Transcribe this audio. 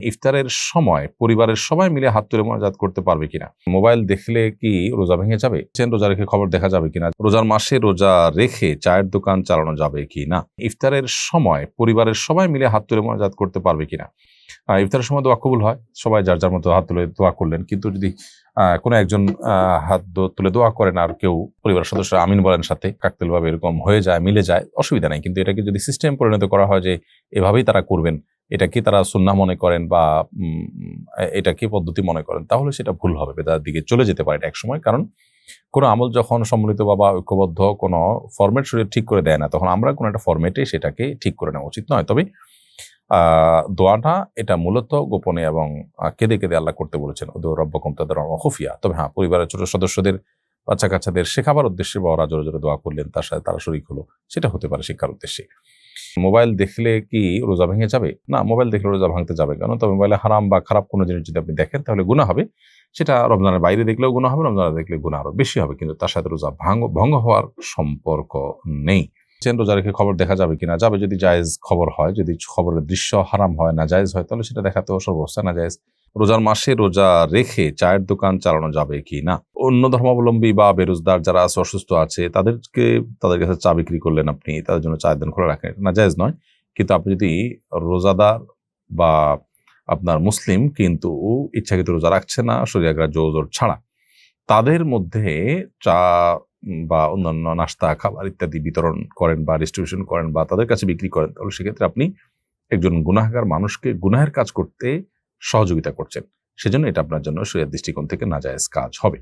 ইফতারের সময় পরিবারের সবাই মিলে হাত তুলে মোনাজাত করতে পারবে কিনা? মোবাইল দেখলে কি রোজা ভেঙে যাবে? রোজা রেখে খবর দেখা যাবে কিনা? রোজার মাসে রোজা রেখে চায়ের দোকান চালানো যাবে কিনা? ইফতারের সময় পরিবারের সবাই মিলে হাত তুলে মোনাজাত করতে পারবে কিনা? ইফতারের সময় দোয়া কবুল হয়, সবাই যার যার মতো হাত তুলে দোয়া করলেন। কিন্তু যদি কোনো একজন হাত তুলে দোয়া করেন আর কেউ পরিবারের সদস্যরা আমিন বলেন সাথে, কাকতালীয়ভাবে এরকম হয়ে যায়, মিলে যায়, অসুবিধা নাই। কিন্তু এটাকে যদি সিস্টেম পরিণত করা হয় যে এভাবেই তারা করবেন, এটাকে তারা সুন্নাহ মনে করেন বা এটাকে পদ্ধতি মনে করেন, তাহলে সেটা ভুল হবে, বেদাতের দিকে চলে যেতে পারে এটা একসময়। কারণ কোনো আমল যখন সম্মিলিত বা ঐক্যবদ্ধ কোনো ফরম্যাট শরীর ঠিক করে দেয় না, তখন আমরা কোনো একটা ফরম্যাটে সেটাকে ঠিক করে নেওয়া উচিত নয়। তবে দোয়াটা এটা মূলত গোপনে এবং কেঁদে কেঁদে আল্লাহ করতে বলেছেন, উদু রব্বাকুম তাদাররুআন ওয়া খুফিয়া। তবে হ্যাঁ, পরিবারের ছোট সদস্যদের, বাচ্চা কাচ্চাদের শেখাবার উদ্দেশ্যে বা ওরা জোরে জোরে দোয়া করলেন, তার সাথে তারা শরীক হলো, সেটা হতে পারে শিক্ষার উদ্দেশ্যে। মোবাইল দেখলে কি রোজা ভেঙে যাবে? না, মোবাইল দেখলে রোজা ভাঙতে যাবে কেন? তবে মোবাইলে হারাম বা খারাপ কোনো জিনিস যদি আপনি দেখেন তাহলে গুনাহ হবে। সেটা রমজানের বাইরে দেখলেও গুনাহ হবে, রমজানে দেখলে গুনাহ আরো বেশি হবে, কিন্তু তার সাথে রোজা ভঙ্গ হওয়ার সম্পর্ক নেই। রোজা রেখে খবর দেখা যাবে কিনা? যাবে, যদি জায়েজ খবর হয়, যদি খবরের দৃশ্য হারাম হয়, না জায়েজ হয়, তাহলে সেটা দেখাতেও সর্বস্থায় না জায়েজ। রোজার মাসে রোজা রেখে চায়ের দোকান চালানো যাবে কি না? অন্য ধর্মাবলম্বী বা বেরোজগার যারা আছে, অসুস্থ আছে, তাদের কাছে চা বিক্রি করলেন আপনি, তাদের জন্য চায়ের দোকান খোলা রাখেন, না জায়েজ নয়। কিন্তু আপনি যদি রোজাদার বা আপনার মুসলিম কিন্তু ইচ্ছাকৃত রোজা রাখছে না শরীয়গ্রাহ্য ওযর ছাড়া, তাদের মধ্যে চা বা অন্যান্য নাস্তা খাবার ইত্যাদি বিতরণ করেন বা ডিস্ট্রিবিউশন করেন বা তাদের কাছে বিক্রি করেন, তাহলে সেক্ষেত্রে আপনি একজন গুনাহগার মানুষকে গুনাহের কাজ করতে সহযোগিতা করছেন। সেজন্য এটা আপনার জন্য শরীয়তের দৃষ্টিকোণ থেকে নাজায়েজ কাজ হবে।